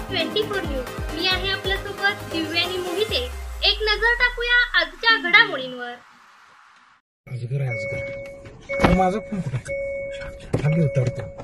M24 news. मी आहे आपल्यासोबत दिव्या आणि मोहिते. एक नजर टाकूया आजच्या घडामोडींवर. अजगर आहे अजगर. माझा फोन कुठे खाली उतरतो.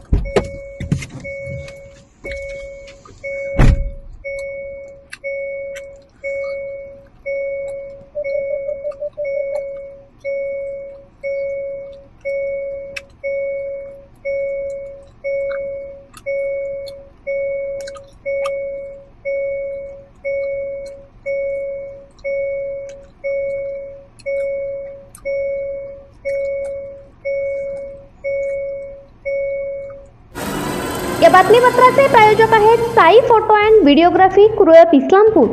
या बातमीपत्राचे प्रायोजक आहेत Sai photo and videography Kurlap Islampur.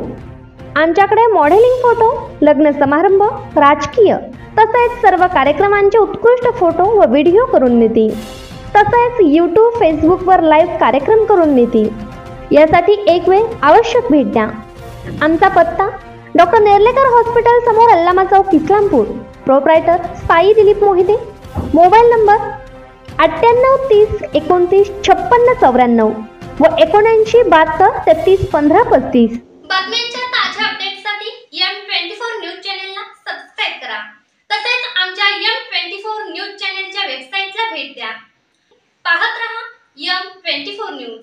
आमच्याकडे मॉडेलिंग फोटो, लग्न समारंभ, राजकीय तसेच सर्व कार्यक्रमांचे उत्कृष्ट फोटो व व्हिडिओ करून मिळतील. तसेच यूट्यूब फेसबुकवर लाईव्ह कार्यक्रम करून मिळतील. यासाठी एक वेळ आवश्यक भेट द्या. आमचा पत्ता डॉक्टर नेर्लेकर हॉस्पिटल समोर Allama Chowk Islampur. Proprietor Sai Dilip Mohite. Mobile number 98 30 29 56 94 व 79 72 33 15 35. बातम्यांच्या ताज्या अपडेट्ससाठी M24 न्यूज चॅनेलला सबस्क्राइब करा. तसेच आमच्या M24 न्यूज चॅनेलच्या वेबसाईटला भेट द्या. पाहत रहा M24 न्यूज.